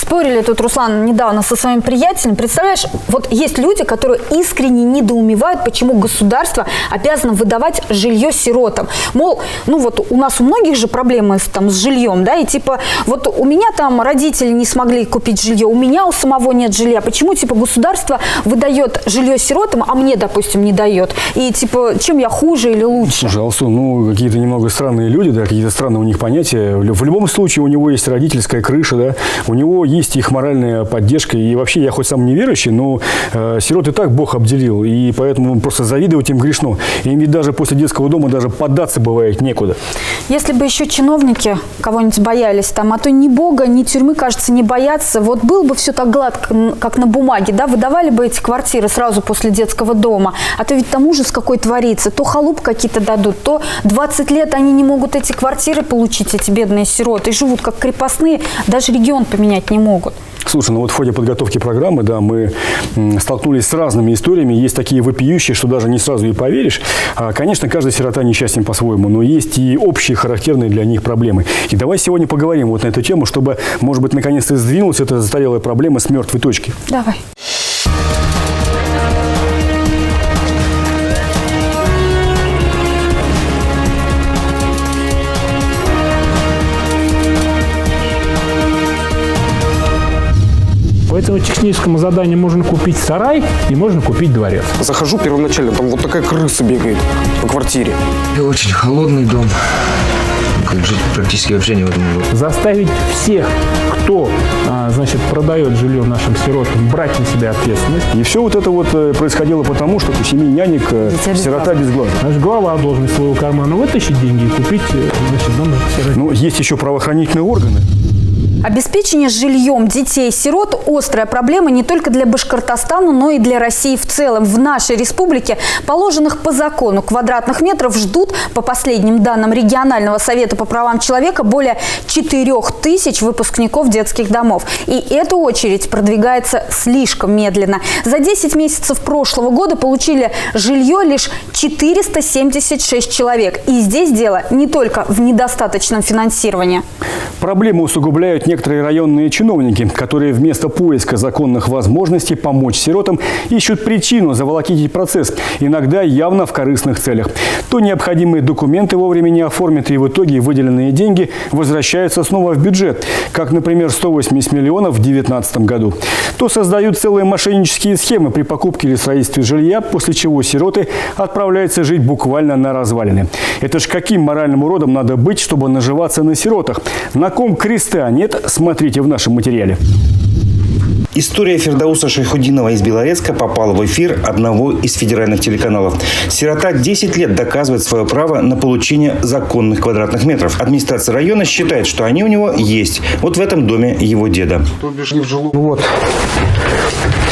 Спорили тут, Руслан, недавно со своим приятелем. Представляешь, вот есть люди, которые искренне недоумевают, почему государство обязано выдавать жилье сиротам. Мол, ну вот у нас у многих же проблемы с жильем, да, и типа вот у меня там родители не смогли купить жилье, у меня у самого нет жилья. Почему типа государство выдает жилье сиротам, а мне, допустим, не дает? И типа чем я хуже или лучше? Слушай, Алсу, ну какие-то немного странные люди, да, какие-то странные у них понятия. В любом случае у него есть родительская крыша, да, у него есть их моральная поддержка. И вообще я хоть сам неверующий, но сирот и так Бог обделил. И поэтому просто завидовать им грешно. Им ведь даже после детского дома даже податься бывает некуда. Если бы еще чиновники кого-нибудь боялись там, а то ни Бога, ни тюрьмы, кажется, не боятся. Вот было бы все так гладко, как на бумаге, да, выдавали бы эти квартиры сразу после детского дома. А то ведь там ужас какой творится. То халуп какие-то дадут, то 20 лет они не могут эти квартиры получить, эти бедные сироты, и живут как крепостные, даже регион поменять не могут. Слушай, ну вот в ходе подготовки программы, да, мы столкнулись с разными историями. Есть такие вопиющие, что даже не сразу и поверишь. Конечно, каждая сирота несчастен по-своему, но есть и общие характерные для них проблемы. И давай сегодня поговорим вот на эту тему, чтобы, может быть, наконец-то сдвинулась эта застарелая проблема с мертвой точки. Давай. По этому техническому заданию можно купить сарай и можно купить дворец. Захожу первоначально, там вот такая крыса бегает по квартире. И очень холодный дом. Как жить практически вообще невозможно. Заставить всех, кто, продает жилье нашим сиротам, брать на себя ответственность. И все вот это вот происходило потому, что у семьи нянек сирота без глаза. Наш глава должен из своего кармана вытащить деньги и купить, дом сироте. Ну, есть еще правоохранительные органы. Обеспечение жильем детей-сирот – острая проблема не только для Башкортостана, но и для России в целом. В нашей республике положенных по закону квадратных метров ждут, по последним данным регионального совета по правам человека, более 4000 выпускников детских домов. И эта очередь продвигается слишком медленно. За 10 месяцев прошлого года получили жилье лишь 476 человек. И здесь дело не только в недостаточном финансировании. Проблему усугубляют некоторые районные чиновники, которые вместо поиска законных возможностей помочь сиротам ищут причину заволокитить процесс, иногда явно в корыстных целях. То необходимые документы вовремя не оформят, и в итоге выделенные деньги возвращаются снова в бюджет, как, например, 180 миллионов в 2019 году. То создают целые мошеннические схемы при покупке или строительстве жилья, после чего сироты отправляются жить буквально на развалины. Это ж каким моральным уродом надо быть, чтобы наживаться на сиротах? На ком креста нет, смотрите в нашем материале. История Фердауса Шайхудинова из Белорецка попала в эфир одного из федеральных телеканалов. Сирота 10 лет доказывает свое право на получение законных квадратных метров. Администрация района считает, что они у него есть. Вот в этом доме его деда. Вот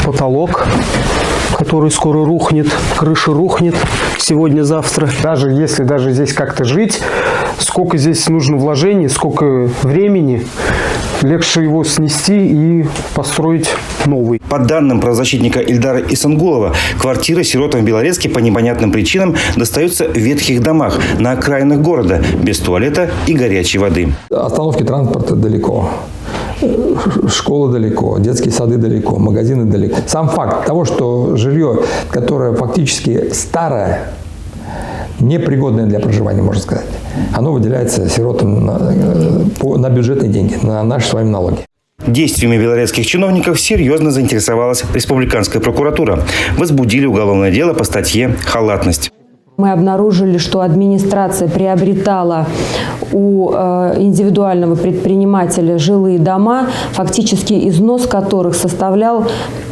потолок, который скоро рухнет, крыша рухнет сегодня-завтра. Даже если здесь как-то жить, сколько здесь нужно вложений, сколько времени, легче его снести и построить новый. По данным правозащитника Ильдара Исангулова, квартиры сиротам в Белорецке по непонятным причинам достаются в ветхих домах на окраинах города, без туалета и горячей воды. Остановки транспорта далеко. Школа далеко, детские сады далеко, магазины далеко. Сам факт того, что жилье, которое фактически старое, непригодное для проживания, можно сказать, оно выделяется сиротам на бюджетные деньги, на наши с вами налоги. Действиями белорецких чиновников серьезно заинтересовалась республиканская прокуратура. Возбудили уголовное дело по статье «Халатность». Мы обнаружили, что администрация приобретала у индивидуального предпринимателя жилые дома, фактически износ которых составлял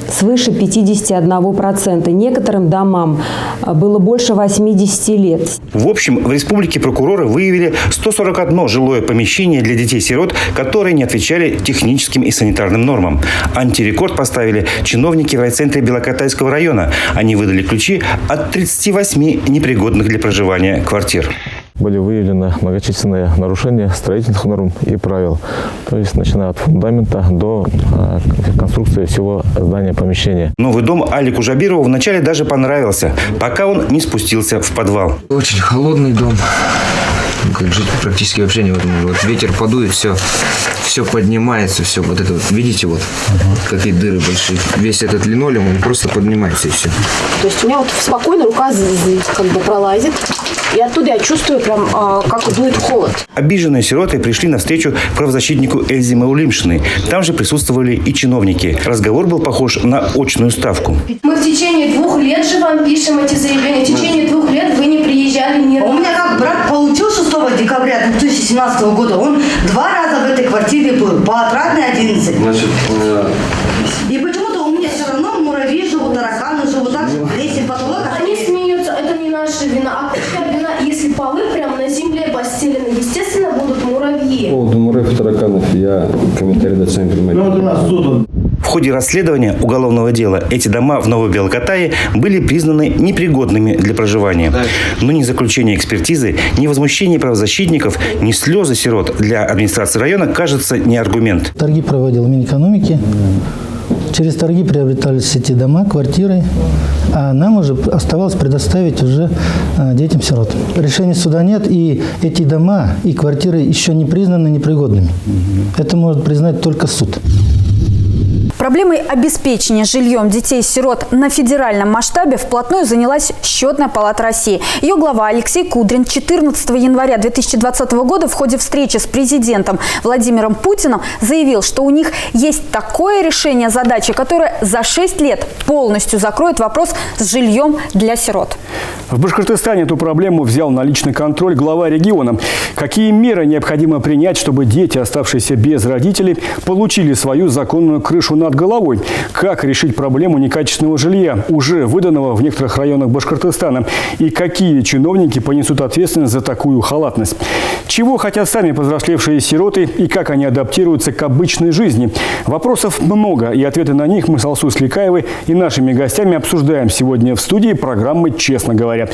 свыше 51%. Некоторым домам было больше 80 лет. В общем, в республике прокуроры выявили 141 жилое помещение для детей-сирот, которые не отвечали техническим и санитарным нормам. Антирекорд поставили чиновники в райцентре Белокатайского района. Они выдали ключи от 38 непригодных для проживания квартир. Были выявлены многочисленные нарушения строительных норм и правил. То есть, начиная от фундамента до конструкции всего здания помещения. Новый дом Алику Жабирову вначале даже понравился, пока он не спустился в подвал. Очень холодный дом. как жить практически вообще невозможно. Вот ветер подует, все поднимается, все вот это вот, видите, вот какие дыры большие. Весь этот линолеум, он просто поднимается и все. То есть у меня вот спокойно рука как бы пролазит, и оттуда я чувствую прям, как дует холод. Обиженные сироты пришли на встречу правозащитнику Эльзе Маулимшиной. Там же присутствовали и чиновники. Разговор был похож на очную ставку. Мы в течение 2 лет же вам пишем эти заявления. В течение 2 лет вы не приезжали ни разу. У меня как брат получил 6 декабря 2017 года. Он 2 раза в этой квартире был. По Отрадной 11. Значит, и почему-то у меня все равно муравьи живут, тараканы живут. Так, плесень, потолок. Они смеются, это не наша вина. А какая вина, если полы прямо на земле постелены? Естественно, будут муравьи. По поводу муравьев и тараканов я комментарий дать сами понимаете. В ходе расследования уголовного дела эти дома в Новобелокатае были признаны непригодными для проживания. Но ни заключение экспертизы, ни возмущение правозащитников, ни слезы сирот для администрации района, кажется, не аргумент. Торги проводил Минэкономики. Через торги приобретались эти дома, квартиры, а нам уже оставалось предоставить уже детям-сирот. Решения суда нет, и эти дома и квартиры еще не признаны непригодными. Это может признать только суд. Проблемой обеспечения жильем детей-сирот на федеральном масштабе вплотную занялась Счетная палата России. Ее глава Алексей Кудрин 14 января 2020 года в ходе встречи с президентом Владимиром Путиным заявил, что у них есть такое решение задачи, которое за 6 лет полностью закроет вопрос с жильем для сирот. В Башкортостане эту проблему взял на личный контроль глава региона. Какие меры необходимо принять, чтобы дети, оставшиеся без родителей, получили свою законную крышу над головой? Как решить проблему некачественного жилья, уже выданного в некоторых районах Башкортостана? И какие чиновники понесут ответственность за такую халатность? Чего хотят сами повзрослевшие сироты и как они адаптируются к обычной жизни? Вопросов много, и ответы на них мы с Алсу Сликаевой и нашими гостями обсуждаем сегодня в студии программы «Честно говоря».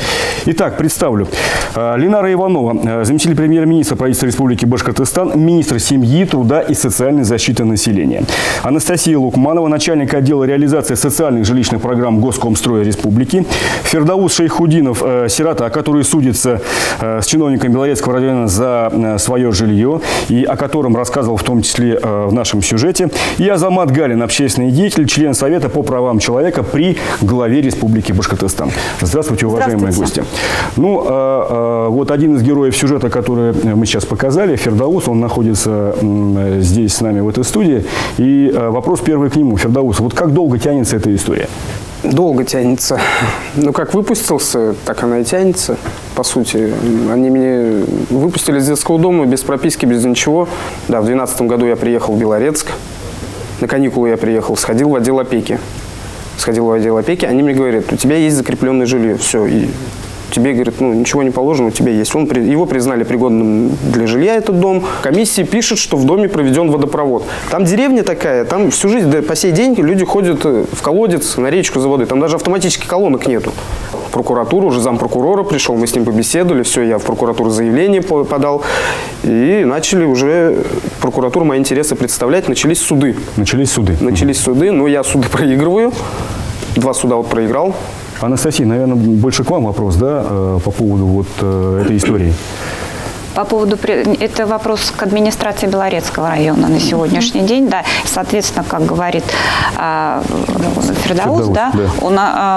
Итак, представлю. Ленара Иванова, заместитель премьер-министра правительства Республики Башкортостан, министр семьи, труда и социальной защиты населения. Анастасия Лукманова, начальник отдела реализации социальных жилищных программ Госкомстроя Республики. Фердаус Шейхудинов, сирота, который судится с чиновником Белорецкого района за свое жилье, и о котором рассказывал в том числе в нашем сюжете. И Азамат Галин, общественный деятель, член Совета по правам человека при главе Республики Башкортостан. Здравствуйте, уважаемые гости. Ну, вот один из героев сюжета, который мы сейчас показали, Фердаус, он находится здесь с нами в этой студии. И вопрос первый к нему. Фердаус, вот как долго тянется эта история? Долго тянется. Ну, как выпустился, так она и тянется, по сути. Они меня выпустили из детского дома без прописки, без ничего. Да, в 2012 году я приехал в Белорецк. На каникулы я приехал, сходил в отдел опеки. Они мне говорят, у тебя есть закрепленное жилье, все, и тебе, говорят, ну, ничего не положено, у тебя есть. Его признали пригодным для жилья, этот дом. Комиссия пишет, что в доме проведен водопровод. Там деревня такая, там всю жизнь, да, по сей день люди ходят в колодец, на речку за водой. Там даже автоматических колонок нету. В прокуратуру, уже зампрокурора пришел, мы с ним побеседовали, все, я в прокуратуру заявление подал. И начали уже прокуратура мои интересы представлять, начались суды. Начались суды, но я суды проигрываю. 2 суда вот проиграл. Анастасия, наверное, больше к вам вопрос, да, по поводу вот этой истории. По поводу, это вопрос к администрации Белорецкого района на сегодняшний день, да, соответственно, как говорит Фердаус, да.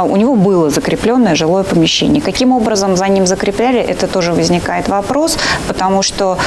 У него было закрепленное жилое помещение. Каким образом за ним закрепляли, это тоже возникает вопрос, потому что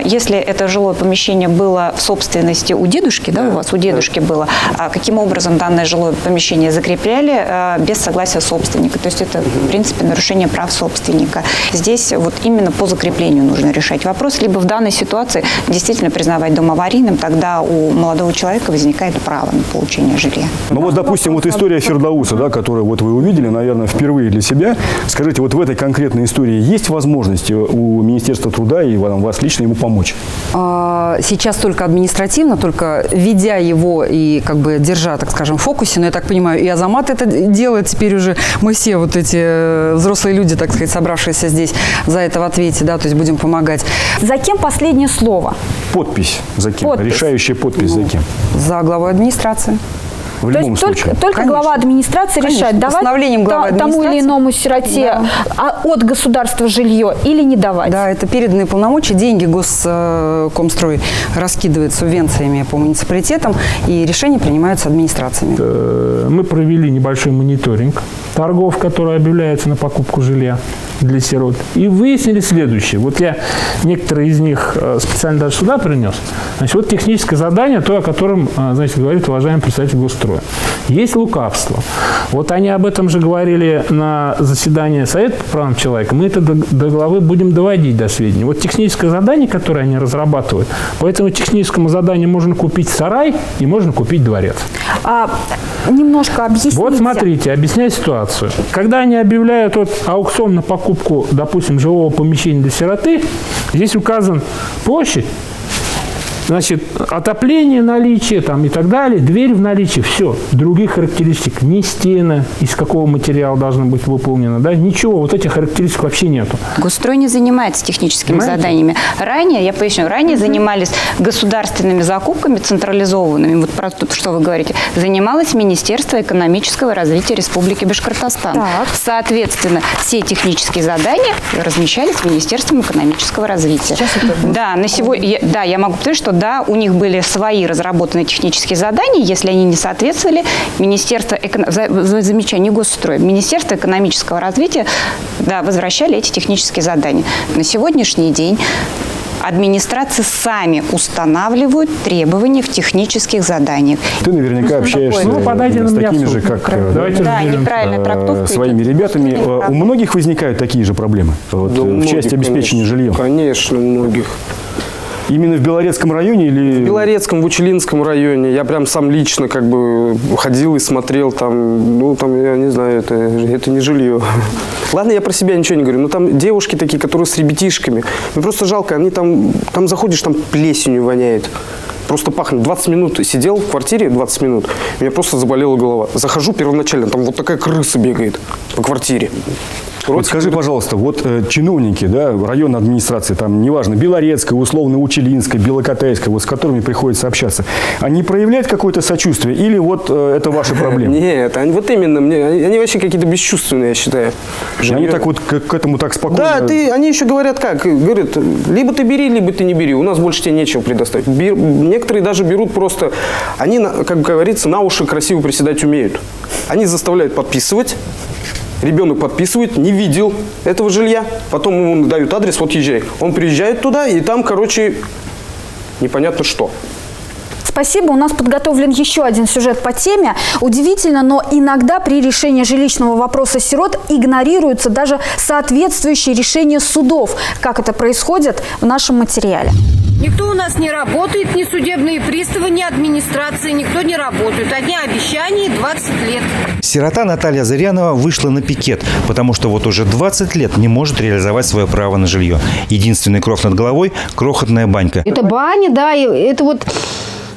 если это жилое помещение было в собственности у дедушки, да, у вас у дедушки было, каким образом данное жилое помещение закрепляли без согласия собственника, то есть это, в принципе, нарушение прав собственника. Здесь вот именно по закреплению нужно решать вопрос, либо в данной ситуации действительно признавать дом аварийным, тогда у молодого человека возникает право на получение жилья. Ну вот, допустим, вот история Фердауса, да, которую вот вы увидели, наверное, впервые для себя. Скажите, вот в этой конкретной истории есть возможность у Министерства труда и вас лично ему помочь? Сейчас только административно, только ведя его и как бы держа, так скажем, в фокусе, но я так понимаю, и Азамат это делает, теперь уже мы все вот эти взрослые люди, так сказать, собравшиеся здесь за это в ответе, да, то есть будем помогать. За кем последнее слово? Подпись за кем? Решающая подпись за кем? За главой администрации. в любом случае. Только глава администрации решает, давать тому или иному сироте от государства жилье или не давать. Да, это переданные полномочия, деньги Госкомстрой раскидывает субвенциями по муниципалитетам, и решения принимаются администрациями. Мы провели небольшой мониторинг торгов, которые объявляются на покупку жилья для сирот, и выяснили следующее. Вот я некоторые из них специально даже сюда принес. Значит, вот техническое задание, то, о котором, значит, говорит уважаемый представитель Госстроя. Есть лукавство. Вот они об этом же говорили на заседании Совета по правам человека. Мы это до главы будем доводить до сведения. Вот техническое задание, которое они разрабатывают, по этому техническому заданию можно купить сарай и можно купить дворец. Немножко объясните. Вот смотрите, объясняю ситуацию. Когда они объявляют аукцион на покупку, допустим, жилого помещения для сироты, здесь указан площадь, значит, отопление, наличие там, и так далее, дверь в наличии, все. Других характеристик, ни стена, из какого материала должна быть выполнена, да, ничего, вот этих характеристик вообще нету. Госстрой не занимается техническими заданиями. Ранее, я поясню, занимались государственными закупками централизованными, вот про то, что вы говорите, занималось Министерство экономического развития Республики Башкортостан. Соответственно, все технические задания размещались Министерством экономического развития. Да, на сегодня, да, я могу сказать, что да, у них были свои разработанные технические задания, если они не соответствовали, Министерство замечание Госстрой, Министерство экономического развития, да, возвращали эти технические задания. На сегодняшний день администрации сами устанавливают требования в технических заданиях. Ты наверняка общаешься с такими же, как неправильная трактовка своими ребятами. У многих возникают такие же проблемы в части обеспечения жильем? Конечно, у многих. Именно в Белорецком районе или... В Белорецком, в Учелинском районе. Я прям сам лично как бы ходил и смотрел там, ну там, я не знаю, это не жилье. Ладно, я про себя ничего не говорю, но там девушки такие, которые с ребятишками. Мне просто жалко, они там заходишь, там плесенью воняет. Просто пахнет. 20 минут сидел в квартире, 20 минут, у меня просто заболела голова. Захожу первоначально, там вот такая крыса бегает по квартире. Вот скажи, пожалуйста, вот чиновники, да, районной администрации, там, неважно, Белорецкая, условно, Учелинская, Белокотайская, вот с которыми приходится общаться, они проявляют какое-то сочувствие или вот это ваши проблемы? Нет, они вот именно, они вообще какие-то бесчувственные, я считаю. Они так вот к этому так спокойно? Да, они еще говорят как? Говорят, либо ты бери, либо ты не бери, у нас больше тебе нечего предоставить. Некоторые даже берут просто, они, как говорится, на уши красиво приседать умеют. Они заставляют подписывать. Ребенок подписывает, не видел этого жилья, потом ему дают адрес, вот езжай. Он приезжает туда, и там, короче, непонятно что. Спасибо. У нас подготовлен еще один сюжет по теме. Удивительно, но иногда при решении жилищного вопроса сирот игнорируются даже соответствующие решения судов. Как это происходит в нашем материале. Никто у нас не работает, ни судебные приставы, ни администрации, никто не работает. Одни обещания 20 лет. Сирота Наталья Зырянова вышла на пикет, потому что вот уже 20 лет не может реализовать свое право на жилье. Единственный кров над головой – крохотная банька. Это баня, да, это вот...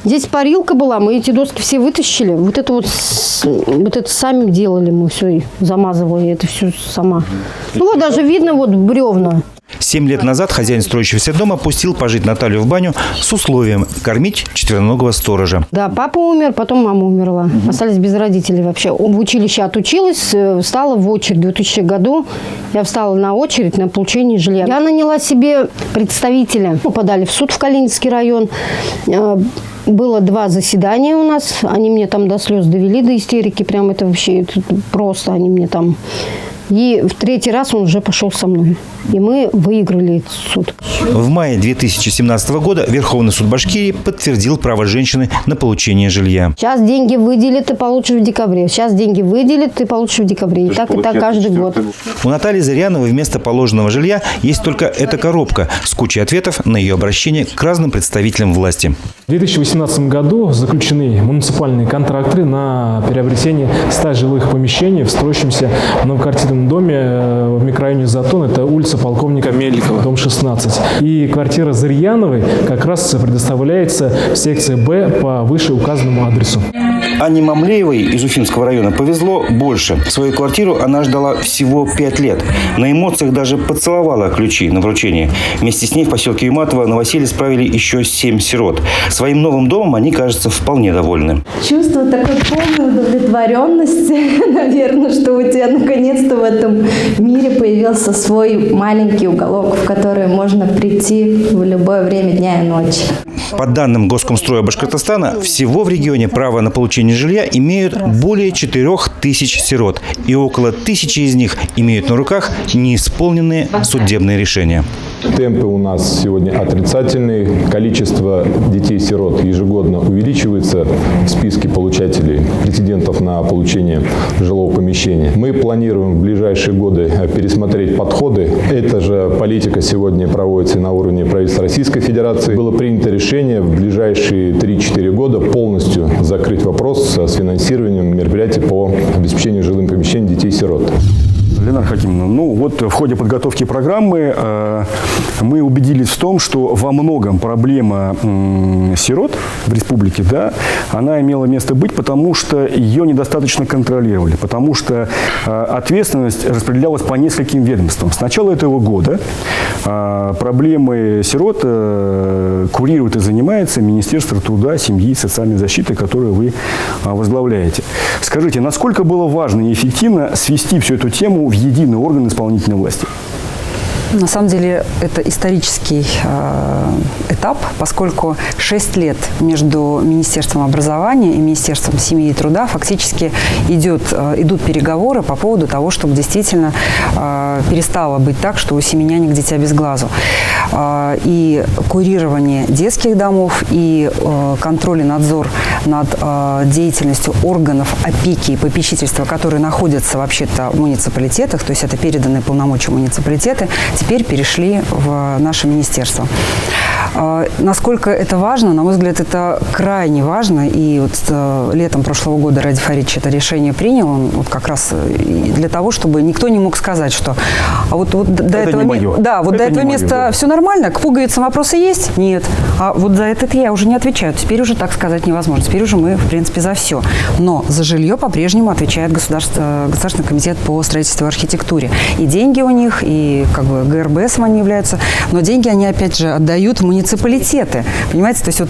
Здесь парилка была, мы эти доски все вытащили. Вот это сами делали, мы все замазывали, это все сама. Ну вот даже видно вот бревна. 7 лет назад хозяин строящегося дома пустил пожить Наталью в баню с условием кормить четвероногого сторожа. Да, папа умер, потом мама умерла. Остались без родителей вообще. В училище отучилась, встала в очередь. В 2000 году я встала на очередь на получение жилья. Я наняла себе представителя. Мы подали в суд в Калининский район. Было 2 заседания у нас. Они мне там до слез довели, до истерики. Прям это вообще просто они мне там... И в 3-й раз он уже пошел со мной. И мы выиграли этот суд. В мае 2017 года Верховный суд Башкирии подтвердил право женщины на получение жилья. Сейчас деньги выделят, ты получишь в декабре. Сейчас деньги выделят, ты получишь в декабре. И так каждый год. У Натальи Зыряновой вместо положенного жилья есть только эта коробка с кучей ответов на ее обращение к разным представителям власти. В 2018 году заключены муниципальные контракты на приобретение 100 жилых помещений в строящемся многоквартирном единственном доме в микрорайоне Затон, это улица полковника Мельникова, дом 16. И квартира Зырьяновой как раз предоставляется в секции Б по вышеуказанному адресу. Анне Мамлеевой из Уфимского района повезло больше. Свою квартиру она ждала всего 5 лет. На эмоциях даже поцеловала ключи на вручение. Вместе с ней в поселке Юматово новоселье справили еще 7 сирот. Своим новым домом они, кажется, вполне довольны. Чувство такой полной удовлетворенности, наверное, что у тебя наконец-то в этом мире появился свой маленький уголок, в который можно прийти в любое время дня и ночи. По данным Госкомстроя Башкортостана, всего в регионе право на получение жилья имеют более 4000 сирот. И около 1000 из них имеют на руках неисполненные судебные решения. Темпы у нас сегодня отрицательные. Количество детей-сирот ежегодно увеличивается в списке получателей, претендентов на получение жилого помещения. Мы планируем в ближайшие годы пересмотреть подходы. Эта же политика сегодня проводится на уровне правительства Российской Федерации. Было принято решение в ближайшие 3-4 года полностью закрыть вопрос с финансированием мероприятий по обеспечению жилым помещением детей-сирот. Ленара Хакимовна, ну вот в ходе подготовки программы мы убедились в том, что во многом проблема сирот в республике, да, она имела место быть, потому что ее недостаточно контролировали, потому что ответственность распределялась по нескольким ведомствам. С начала этого года проблемы сирот курирует и занимается Министерство труда, семьи и социальной защиты, которое вы возглавляете. Скажите, насколько было важно и эффективно свести всю эту тему в единый орган исполнительной власти? На самом деле это исторический этап, поскольку 6 лет между Министерством образования и Министерством семьи и труда фактически идут переговоры по поводу того, чтобы действительно перестало быть так, что у семеняник дитя без глазу. И курирование детских домов, и контроль и надзор над деятельностью органов опеки и попечительства, которые находятся вообще-то в муниципалитетах, то есть это переданные полномочия муниципалитеты, теперь перешли в наше министерство. Насколько это важно? На мой взгляд, это крайне важно. И вот летом прошлого года Ради Фаридович это решение принял. Он вот как раз для того, чтобы никто не мог сказать, что до этого места все нормально, к пуговицам вопросы есть? Нет. А вот за это я уже не отвечаю. Теперь уже так сказать невозможно. Теперь уже мы, в принципе, за все. Но за жилье по-прежнему отвечает Государственный комитет по строительству и архитектуре. И деньги у них, и как бы ГРБСом они являются, но деньги они опять же отдают в муниципалитеты. Понимаете? То есть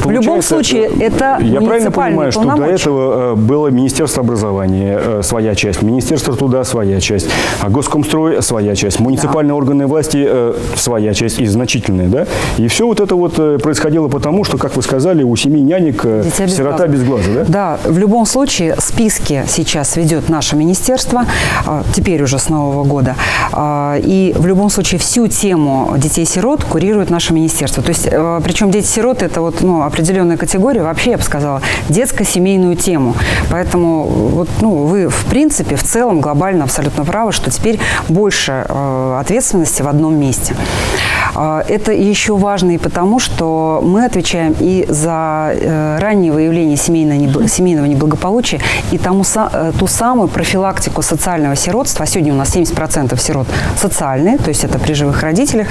в любом случае это я правильно понимаю, что до полномочия. этого было Министерство образования своя часть, Министерство труда своя часть, а Госкомстрой своя часть, муниципальные органы власти своя часть, и значительная, да? И все вот это вот происходило потому, что, как вы сказали, у семьи нянек сирота без глаза, да? Да, в любом случае списки сейчас ведет наше министерство, теперь уже с нового года, и в любом случае всю тему детей-сирот курирует наше министерство. То есть, причем дети-сирот это вот, определенная категория, вообще, я бы сказала, детско-семейную тему. Поэтому вы, в принципе, в целом глобально абсолютно правы, что теперь больше ответственности в одном месте. Это еще важно и потому, что мы отвечаем и за раннее выявление семейного неблагополучия, и ту самую профилактику социального сиротства. А сегодня у нас 70% сирот социальные, то есть это при живых родителях.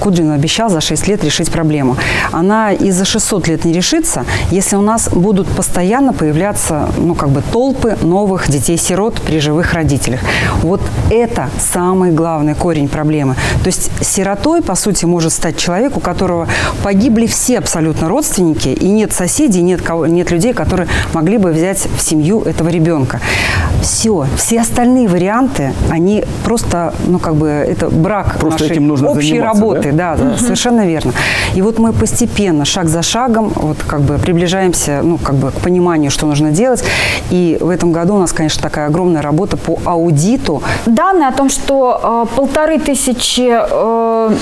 Кудрин обещал за 6 лет решить проблему. Она и за 600 лет не решится, если у нас будут постоянно появляться толпы новых детей-сирот при живых родителях. Вот это самый главный корень проблемы. То есть сиротой, по сути, может стать человек, у которого погибли все абсолютно родственники, и нет соседей, нет людей, которые могли бы взять в семью этого ребенка. Все остальные варианты, они просто, это брак просто нашей общей работы. Да, совершенно верно. И вот мы постепенно, шаг за шагом, приближаемся, к пониманию, что нужно делать. И в этом году у нас, конечно, такая огромная работа по аудиту. Данные о том, что 1500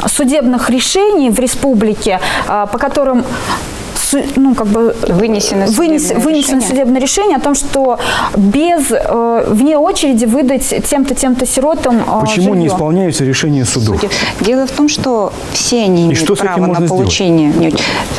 судебных решений в республике, по которым вынесено судебное решение о том, что вне очереди выдать тем-то сиротам Почему жилье. не исполняются решения судов? Дело в том, что все они имеют право на получение.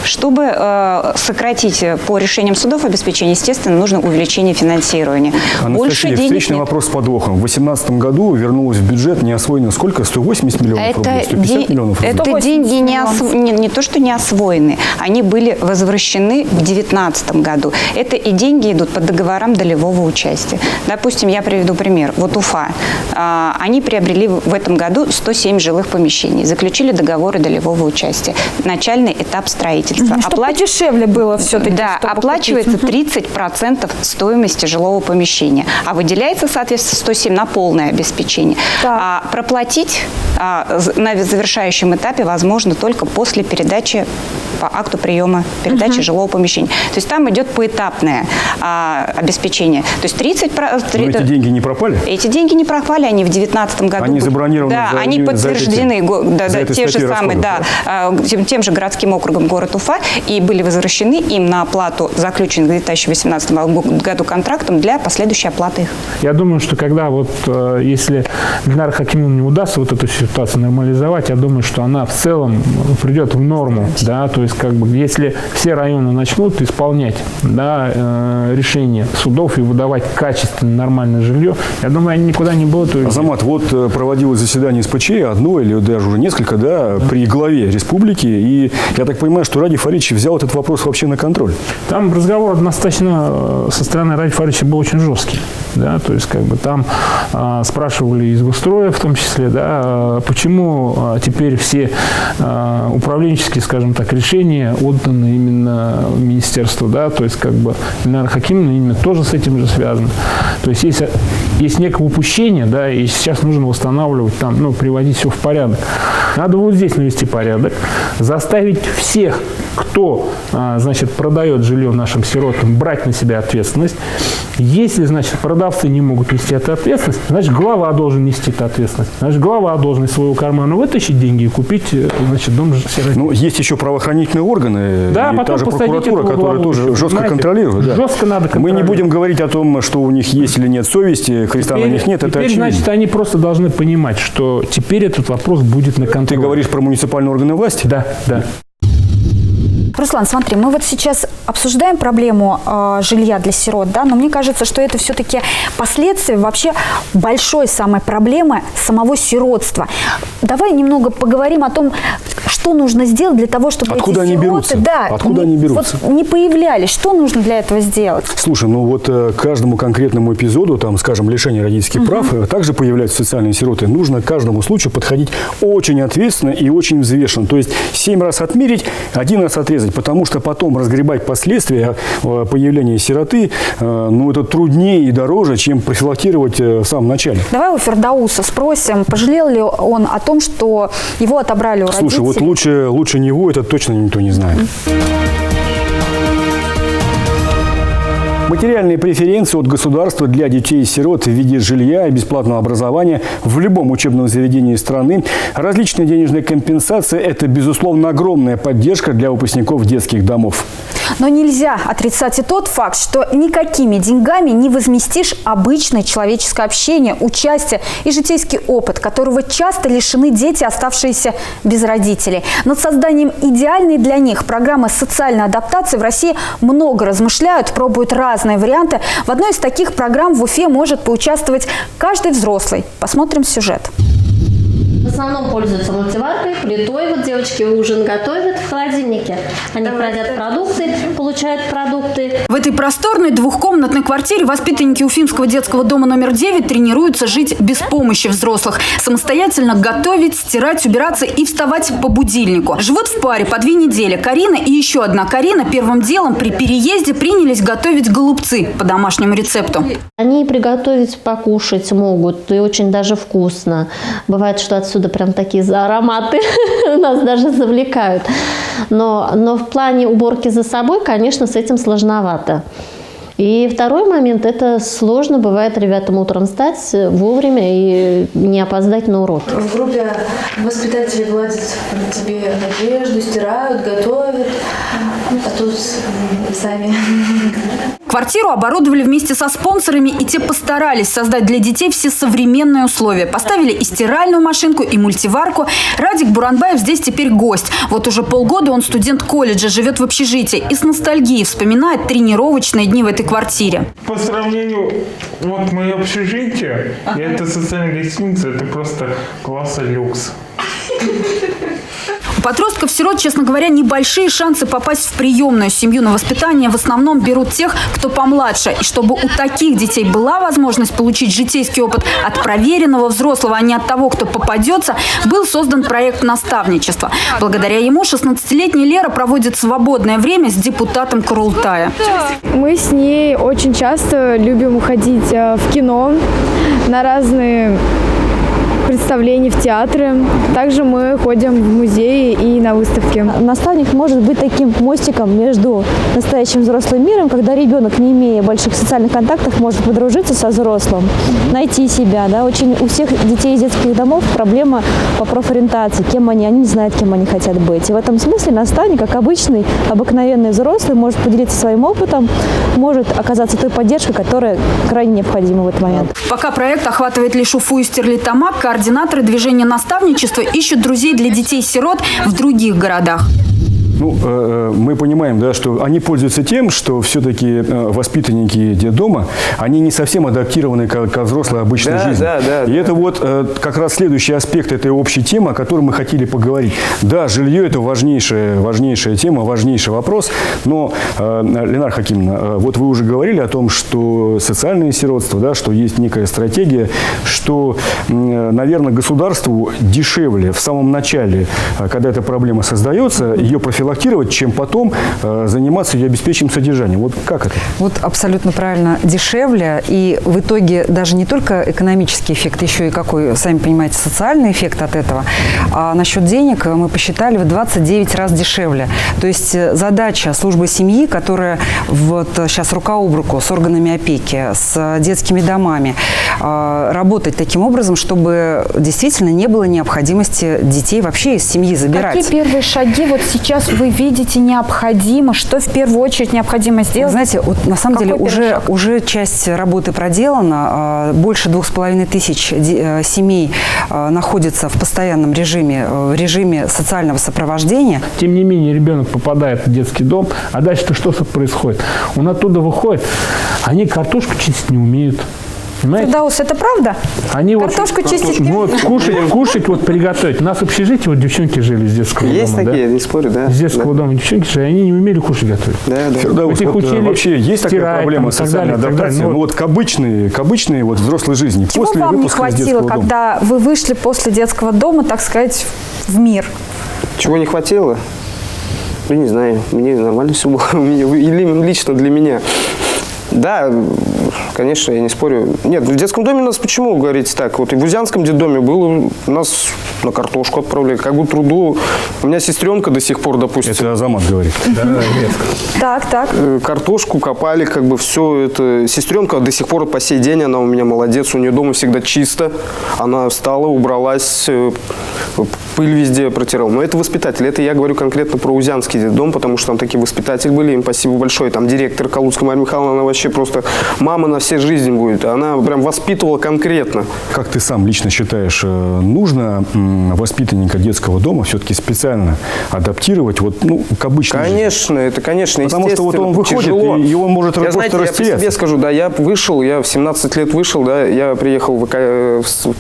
Чтобы сократить по решениям судов обеспечение, естественно, нужно увеличение финансирования. Больше денег встречный вопрос с подвохом. В 2018 году вернулось в бюджет неосвоено сколько? 180 миллионов рублей? 150 миллионов рублей? Это деньги не то, что не освоены. Они были возвращены в 2019 году. Это и деньги идут по договорам долевого участия. Допустим, я приведу пример. Вот Уфа. Они приобрели в этом году 107 жилых помещений. Заключили договоры долевого участия. Начальный этап строительства. Чтобы подешевле было все-таки. Да, оплачивается 30% стоимости жилого помещения. А выделяется, соответственно, 107 на полное обеспечение. А проплатить на завершающем этапе возможно только после передачи по акту приема передачи жилого помещения. То есть там идет поэтапное обеспечение. То есть 30%... Но эти деньги не пропали? Эти деньги не пропали, они в 2019 году... Они забронированы Да, они подтверждены тем же городским округом город Уфа и были возвращены им на оплату заключенных в 2018 году контрактом для последующей оплаты их. Я думаю, что если Гульнара Хакимовне не удастся вот эту ситуацию нормализовать, я думаю, что она в целом придет в норму. Да, то есть, если все районы начнут исполнять решения судов и выдавать качественное, нормальное жилье, я думаю, они никуда не будут уезжать. Азамат, проводилось заседание СПЧ, одно или даже уже несколько, при главе республики, и я так понимаю, что Ради Фаридович взял этот вопрос вообще на контроль. Там разговор однозначно со стороны Ради Фаридовича был очень жесткий. Да, то есть, там спрашивали из Госстроя, в том числе, почему теперь все управленческие, скажем так, решения отданы именно министерству, то есть, Гульнара Хакимовна именно тоже с этим же связано. То есть, есть некое упущение, и сейчас нужно восстанавливать, приводить все в порядок. Надо вот здесь навести порядок, заставить всех, кто, продает жилье нашим сиротам, брать на себя ответственность. Если, продавцы не могут нести эту ответственность, значит, глава должен нести эту ответственность. Значит, глава должен из своего кармана вытащить деньги и купить, дом сиротам. Ну, есть еще правоохранительные органы, да, и та же прокуратура, которая тоже жестко контролирует. Жестко надо контролировать. Мы не будем говорить о том, что у них есть или нет совести, креста на них нет, это очевидно. Значит, они просто должны понимать, что теперь этот вопрос будет на контроле. Ты говоришь про муниципальные органы власти? Да. Руслан, смотри, мы сейчас обсуждаем проблему жилья для сирот, но мне кажется, что это все-таки последствия вообще большой самой проблемы самого сиротства. Давай немного поговорим о том, что нужно сделать для того, чтобы Откуда эти они сироты берутся? Не появлялись. Что нужно для этого сделать? Слушай, каждому конкретному эпизоду, скажем, лишения родительских прав, также появляются социальные сироты. Нужно к каждому случаю подходить очень ответственно и очень взвешенно. То есть 7 раз отмерить, 1 раз отрезать. Потому что потом разгребать последствия появления сироты, это труднее и дороже, чем профилактировать в самом начале. Давай у Фердауса спросим, пожалел ли он о том, что его отобрали у родителей? Слушай, лучше него это точно никто не знает. Материальные преференции от государства для детей-сирот в виде жилья и бесплатного образования в любом учебном заведении страны, различные денежные компенсации – это, безусловно, огромная поддержка для выпускников детских домов. Но нельзя отрицать и тот факт, что никакими деньгами не возместишь обычное человеческое общение, участие и житейский опыт, которого часто лишены дети, оставшиеся без родителей. Над созданием идеальной для них программы социальной адаптации в России много размышляют, пробуют разные варианты. В одной из таких программ в Уфе может поучаствовать каждый взрослый. Посмотрим сюжет. В основном пользуются мультиваркой, плитой. Вот девочки ужин готовят в холодильнике. Они кладят продукты, получают продукты. В этой просторной двухкомнатной квартире воспитанники Уфимского детского дома номер 9 тренируются жить без помощи взрослых. Самостоятельно готовить, стирать, убираться и вставать по будильнику. Живут в паре по 2 недели. Карина и еще одна Карина первым делом при переезде принялись готовить голубцы по домашнему рецепту. Они приготовить, покушать могут, и очень даже вкусно. Бывает, что отсюда прям такие ароматы нас даже завлекают. Но в плане уборки за собой, конечно, с этим сложновато. И второй момент – это сложно бывает ребятам утром встать вовремя и не опоздать на урок. В группе воспитатели гладят тебе одежду, стирают, готовят, а тут сами. Квартиру оборудовали вместе со спонсорами, и те постарались создать для детей все современные условия. Поставили и стиральную машинку, и мультиварку. Радик Буранбаев здесь теперь гость. Вот уже полгода он студент колледжа, живет в общежитии и с ностальгией вспоминает тренировочные дни в этой квартире. По сравнению, вот мое общежитие, и это социальная гостиница, это просто класса люкс. У подростков-сирот, честно говоря, небольшие шансы попасть в приемную семью. На воспитание в основном берут тех, кто помладше. И чтобы у таких детей была возможность получить житейский опыт от проверенного взрослого, а не от того, кто попадется, был создан проект наставничества. Благодаря ему 16-летняя Лера проводит свободное время с депутатом Курултая. Мы с ней очень часто любим уходить в кино, на разные представления в театры. Также мы ходим в музеи и на выставки. Наставник может быть таким мостиком между настоящим взрослым миром, когда ребенок, не имея больших социальных контактов, может подружиться со взрослым, найти себя. Да? Очень у всех детей из детских домов проблема по профориентации, кем они не знают, кем они хотят быть. И в этом смысле наставник, как обычный, обыкновенный взрослый, может поделиться своим опытом, может оказаться той поддержкой, которая крайне необходима в этот момент. Пока проект охватывает лишь Уфу и Стерлитамак, координаторы движения наставничества ищут друзей для детей-сирот в других городах. Ну, мы понимаем, да, что они пользуются тем, что все-таки воспитанники детдома, они не совсем адаптированы ко взрослой обычной жизни. И это вот как раз следующий аспект этой общей темы, о которой мы хотели поговорить. Да, жилье – это важнейшая тема, важнейший вопрос, но, Ленар Хакимовна, вот вы уже говорили о том, что социальное сиротство, да, что есть некая стратегия, что, наверное, государству дешевле в самом начале, когда эта проблема создается, ее профилактировать, чем потом заниматься ее обеспечением содержанием. Вот как это? Вот абсолютно правильно. Дешевле. И в итоге даже не только экономический эффект, еще и какой, сами понимаете, социальный эффект от этого. А насчет денег мы посчитали в 29 раз дешевле. То есть задача службы семьи, которая вот сейчас рука об руку с органами опеки, с детскими домами, работать таким образом, чтобы действительно не было необходимости детей вообще из семьи забирать. Какие первые шаги вот сейчас вы видите необходимо, что в первую очередь необходимо сделать? Знаете, вот на самом деле уже часть работы проделана. Больше 2500 семей находятся в постоянном режиме, в режиме социального сопровождения. Тем не менее, ребенок попадает в детский дом, а дальше-то что происходит? Он оттуда выходит, они картошку чистить не умеют. Фирдаус, это правда? Они картошку чистить не вот кушать, вот приготовить. У нас в общежитии вот девчонки жили из детского дома. Есть такие, не спорю, да. Из детского дома девчонки жили, они не умели кушать готовить. Фирдаус, вот вообще есть такая проблема социальной адаптации? Ну вот к обычной вот взрослой жизни. Чего после вам не хватило, когда вы вышли после детского дома, так сказать, в мир? Чего не хватило? Я не знаю, мне нормально все было. Или лично для меня. Да, конечно, я не спорю. Нет, в детском доме нас почему говорить так? Вот и в Узянском детдоме было, нас на картошку отправляли, как бы труду. У меня сестренка до сих пор, допустим. Это Азамат говорит. Так. Картошку копали, как бы все это. Сестренка до сих пор по сей день, она у меня молодец, у нее дома всегда чисто. Она встала, убралась, пыль везде протирала. Но это воспитатель. Это я говорю конкретно про Узянский детдом, потому что там такие воспитатели были, им спасибо большое. Там директор Калужской Мария Михайловна, она вообще просто мама на всю жизнь будет. Она прям воспитывала конкретно. Как ты сам лично считаешь, нужно воспитанника детского дома все-таки специально адаптировать вот, к обычной жизни? Это, конечно, потому что вот он выходит, тяжело. И он может просто растеряться. Я по себе скажу, да, я в 17 лет вышел, да, я приехал,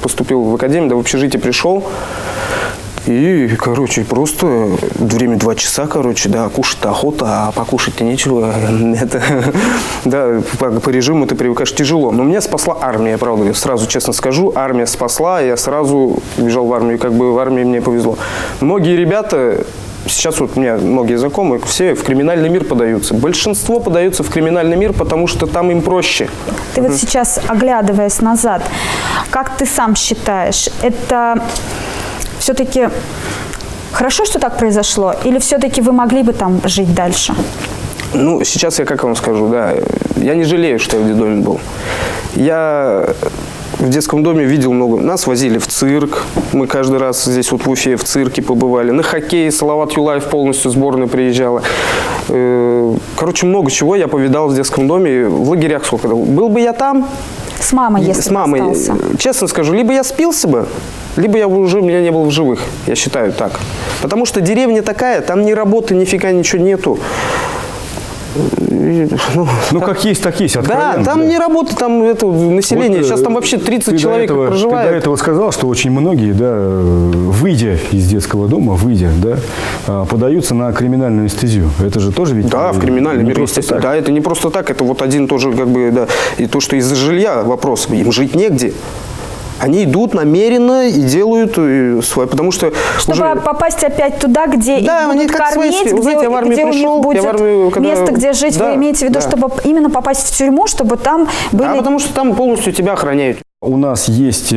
поступил в академию, да, в общежитие пришел. И, просто время 2 часа, да, кушать-то охота, а покушать-то нечего. Это, да, по режиму ты привыкаешь тяжело. Но меня спасла армия, правда, я сразу честно скажу. Армия спасла, я сразу убежал в армию, в армии мне повезло. Многие ребята, сейчас вот у меня многие знакомые, все в криминальный мир подаются. Большинство подаются в криминальный мир, потому что там им проще. Ты вот сейчас, оглядываясь назад, как ты сам считаешь, это все-таки хорошо, что так произошло, или все-таки вы могли бы там жить дальше? Ну, сейчас я как вам скажу, да, я не жалею, что я в детдоме был. Я в детском доме видел много. Нас возили в цирк. Мы каждый раз здесь вот в Уфе в цирке побывали. На хоккей Салават Юлаев полностью сборная приезжала. Короче, много чего я повидал в детском доме. В лагерях сколько. Был бы я там. С мамой, если с мамой, остался. Честно скажу, либо я спился бы, либо я уже меня не было в живых. Я считаю так. Потому что деревня такая, там ни работы, нифига ничего нету. Ну, как есть, так есть. Да, там не работа, там это население. Сейчас там вообще 30 человек проживает. Ты до этого сказал, что очень многие, да, выйдя из детского дома, подаются на криминальную анестезию. Это же тоже ведь... Да, в криминальный мир, естественно. Да, это не просто так. Это вот один тоже, как бы, да. И то, что из-за жилья вопрос. Им жить негде. Они идут намеренно и делают свое, потому что... Чтобы попасть опять туда, где их будут кормить, где у них будет место, где жить. Да, вы имеете в виду, чтобы именно попасть в тюрьму, чтобы там были... Да, потому что там полностью тебя охраняют. У нас есть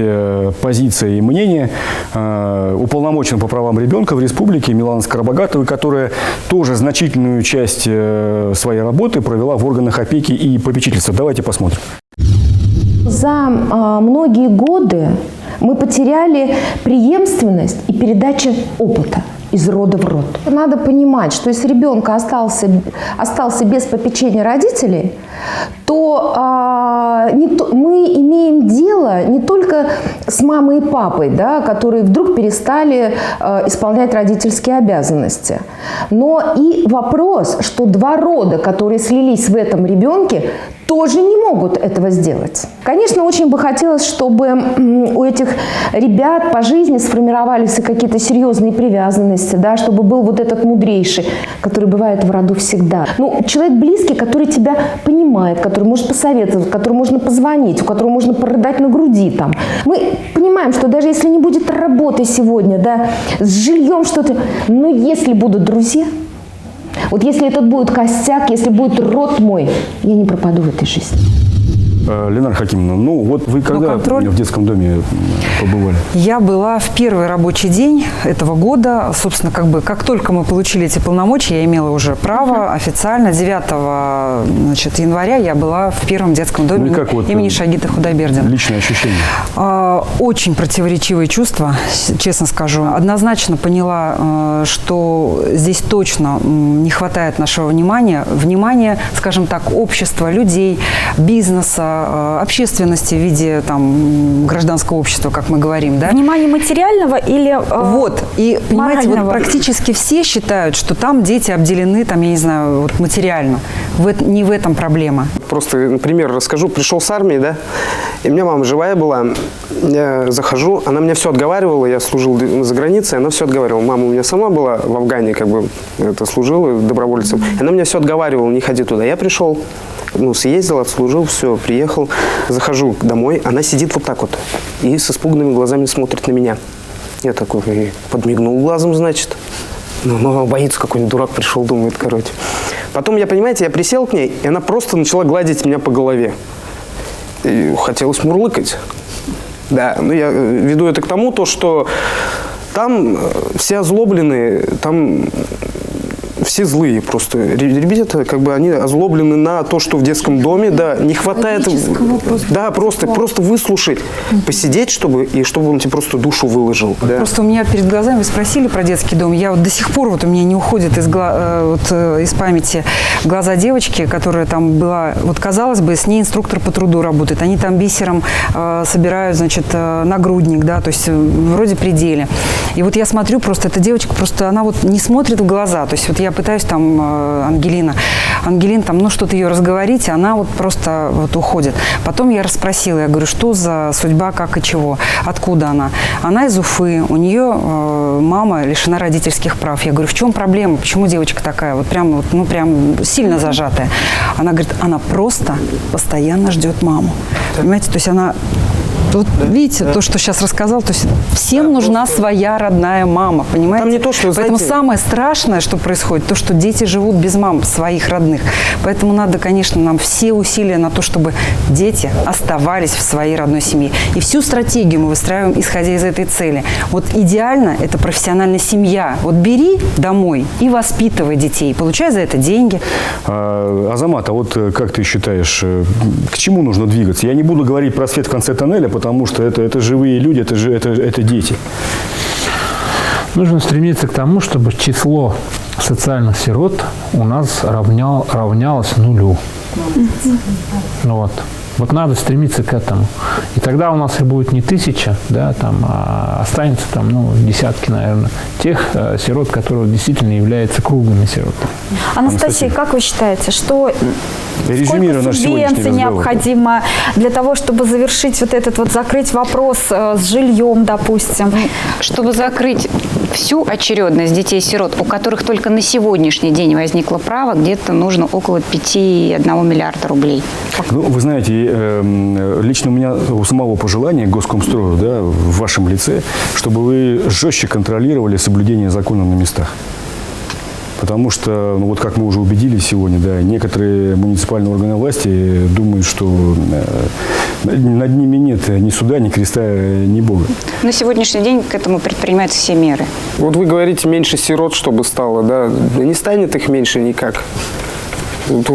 позиция и мнение уполномоченного по правам ребенка в республике Миланы Скоробогатовой, которая тоже значительную часть своей работы провела в органах опеки и попечительства. Давайте посмотрим. За многие годы мы потеряли преемственность и передачу опыта из рода в род. Надо понимать, что если ребенок остался без попечения родителей, то мы имеем дело не только с мамой и папой, да, которые вдруг перестали исполнять родительские обязанности, но и вопрос, что два рода, которые слились в этом ребенке, тоже не могут этого сделать. Конечно, очень бы хотелось, чтобы у этих ребят по жизни сформировались какие-то серьезные привязанности, да, чтобы был вот этот мудрейший, который бывает в роду всегда. Ну, человек близкий, который тебя понимает, который может посоветовать, которому можно позвонить, у которого можно порыдать на груди там. Мы понимаем, что даже если не будет работы сегодня, да, с жильем что-то, но если будут друзья, вот если этот будет костяк, если будет род мой, я не пропаду в этой жизни. Ленара Хакимовна, ну вот вы когда в детском доме побывали? Я была в первый рабочий день этого года. Собственно, как только мы получили эти полномочия, я имела уже право официально. 9 января я была в первом детском доме имени Шагита Худайбердина. Личное ощущение? Очень противоречивые чувства, честно скажу. Однозначно поняла, что здесь точно не хватает нашего внимания, скажем так, общества, людей, бизнеса, общественности в виде гражданского общества, как мы говорим, да? Внимание материального или вот, и понимаете, вот практически все считают, что там дети обделены, я не знаю, вот материально. Не в этом проблема. Просто, например, расскажу, пришел с армии, да, и у меня мама живая была, я захожу, она мне все отговаривала, я служил за границей, она все отговаривала. Мама у меня сама была в Афгане, служила добровольцем, она мне все отговаривала, не ходи туда. Я пришел, съездил, отслужил, все, приехал, захожу домой, она сидит вот так вот и с испуганными глазами смотрит на меня. Я такой подмигнул глазом, значит. Ну, боится, какой-нибудь дурак пришел, думает, короче. Потом, я присел к ней, и она просто начала гладить меня по голове. И хотелось мурлыкать. Да, я веду это к тому, что там все озлобленные, там все злые просто. Ребята, они озлоблены на то, что в детском доме, да, не хватает, да, просто выслушать, посидеть, чтобы он тебе просто душу выложил. Да. Просто у меня перед глазами, вы спросили про детский дом, я вот до сих пор у меня не уходит из памяти глаза девочки, которая там была, казалось бы, с ней инструктор по труду работает, они там бисером собирают, нагрудник, да, то есть вроде пределе. И вот я смотрю, просто эта девочка, она не смотрит в глаза, то есть я пытаюсь Ангелин что-то ее разговорить, и она просто уходит. Потом я расспросила, я говорю, что за судьба, как и чего, откуда она. Она из Уфы, у нее мама лишена родительских прав. Я говорю, в чем проблема, почему девочка такая, прям сильно зажатая. Она говорит, она просто постоянно ждет маму. Понимаете, то есть она Вот видите, то, что сейчас рассказал, то есть всем нужна своя родная мама, понимаете? Там не то, что, Поэтому знаете, самое страшное, что происходит, то, что дети живут без мам своих родных. Поэтому надо, конечно, нам все усилия на то, чтобы дети оставались в своей родной семье. И всю стратегию мы выстраиваем, исходя из этой цели. Вот идеально это профессиональная семья. Вот бери домой и воспитывай детей, получай за это деньги. Азамат, а вот как ты считаешь, к чему нужно двигаться? Я не буду говорить про свет в конце тоннеля, потому что это живые люди, это дети. Нужно стремиться к тому, чтобы число социальных сирот у нас равнялось нулю. Вот надо стремиться к этому. И тогда у нас их будет не 1000, да, там, а останется десятки, наверное, тех сирот, которые действительно являются круглыми сиротами. Анастасия, как вы считаете, что сколько Резюмируя субвенций необходимо для того, чтобы завершить вот этот вот, закрыть вопрос с жильем, допустим? Чтобы закрыть всю очередность детей-сирот, у которых только на сегодняшний день возникло право, где-то нужно около 5,1 миллиарда рублей. Ну, вы знаете, лично у меня у самого пожелание к Госкомстрою, да, в вашем лице, чтобы вы жестче контролировали соблюдение закона на местах. Потому что, ну, вот как мы уже убедились сегодня, да, некоторые муниципальные органы власти думают, что над ними нет ни суда, ни креста, ни Бога. На сегодняшний день к этому предпринимаются все меры. Вот вы говорите, меньше сирот, чтобы стало, да? Да не станет их меньше никак.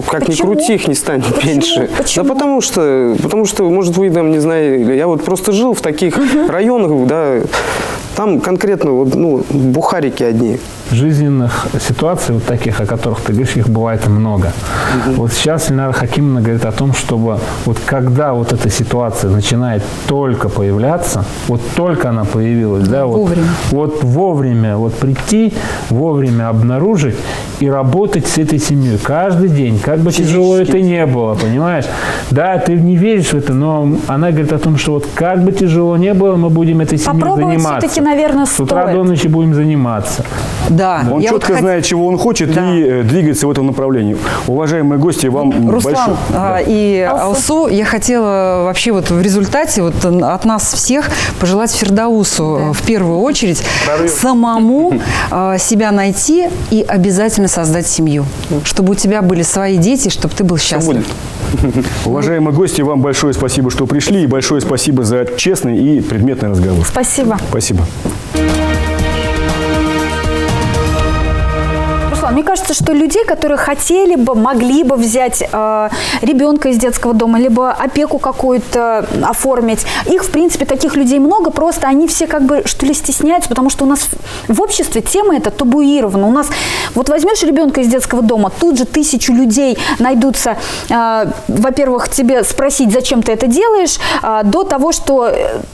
Как ни крути, их не станет меньше. Почему? Да потому что, может, вы там, не знаю, я вот просто жил в таких районах, да, там конкретно бухарики одни. Жизненных ситуаций, вот таких, о которых ты говоришь, их бывает много. Вот сейчас Ильнара Хакимовна говорит о том, чтобы вот когда вот эта ситуация начинает только появляться, вот только она появилась, да, вовремя вот прийти, вовремя обнаружить и работать с этой семьей каждый день, как бы тяжело это не было, понимаешь? Да, ты не веришь в это, но она говорит о том, что вот как бы тяжело не было, мы будем этой семьей попробовать заниматься. все-таки, наверное, с утра до ночи будем заниматься. Да. Он четко знает, чего он хочет, и двигается в этом направлении. Уважаемые гости, вам Руслан и Алсу, я хотела вообще вот в результате вот от нас всех пожелать Фирдаусу в первую очередь самому себя найти и обязательно создать семью. Чтобы у тебя были свои дети, чтобы ты был счастлив. Уважаемые гости, вам большое спасибо, что пришли, и большое спасибо за честный и предметный разговор. Спасибо. Спасибо. Мне кажется, что людей, которые хотели бы, могли бы взять ребенка из детского дома, либо опеку какую-то оформить, их, в принципе, таких людей много, просто они все как бы, что ли, стесняются, потому что у нас в обществе тема эта табуирована. У нас, вот возьмешь ребенка из детского дома, тут же 1000 людей найдутся, во-первых, тебе спросить, зачем ты это делаешь, до того, что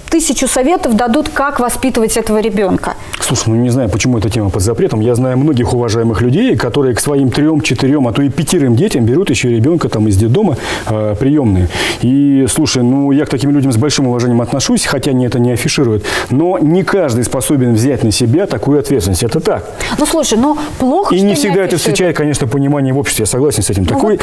1000 советов дадут, как воспитывать этого ребенка. Слушай, ну не знаю, почему эта тема под запретом. Я знаю многих уважаемых людей, которые к своим 3, 4, а то и 5 детям берут еще ребенка там из детдома приемные. И, слушай, ну я к таким людям с большим уважением отношусь, хотя они это не афишируют, но не каждый способен взять на себя такую ответственность. Это так. Ну, слушай, но плохо, и не всегда это встречает, конечно, понимание в обществе. Я согласен с этим. Такой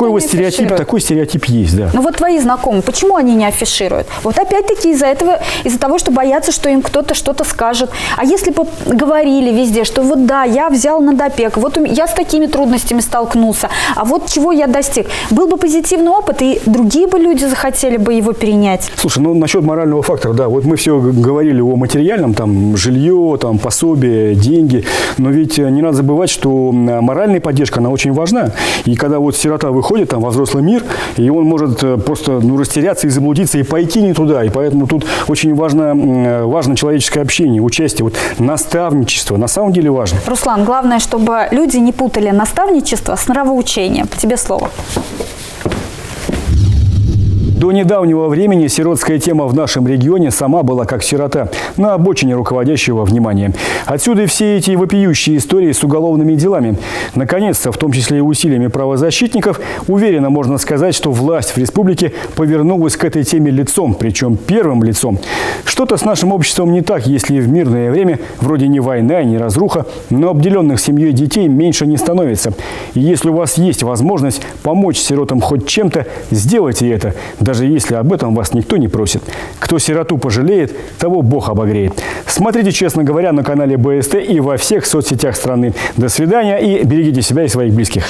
вот стереотип есть, да. Ну вот твои знакомые, почему они не афишируют? Вот опять-таки из-за того, что боятся, что им кто-то что-то скажет. А если бы говорили везде, что вот да, я взял над опекой, вот я с такими трудностями столкнулся, а вот чего я достиг. Был бы позитивный опыт, и другие бы люди захотели бы его перенять. Слушай, ну насчет морального фактора, да, вот мы все говорили о материальном, там, жилье, там, пособие, деньги, но ведь не надо забывать, что моральная поддержка, она очень важна. И когда вот сирота выходит там во взрослый мир, и он может просто растеряться и заблудиться, и пойти не туда, и поэтому тут очень важно человеческое общение, участие, вот наставничество, на самом деле важно. Руслан, главное, чтобы люди не путали наставничество с нравоучением. Тебе слово. До недавнего времени сиротская тема в нашем регионе сама была как сирота, на обочине руководящего внимания. Отсюда и все эти вопиющие истории с уголовными делами. Наконец-то, в том числе и усилиями правозащитников, уверенно можно сказать, что власть в республике повернулась к этой теме лицом, причем первым лицом. Что-то с нашим обществом не так, если в мирное время вроде не война, не разруха, но обделенных семьей детей меньше не становится. И если у вас есть возможность помочь сиротам хоть чем-то, сделайте это. даже если об этом вас никто не просит. Кто сироту пожалеет, того Бог обогреет. Смотрите «Честно говоря» на канале БСТ и во всех соцсетях страны. До свидания и берегите себя и своих близких.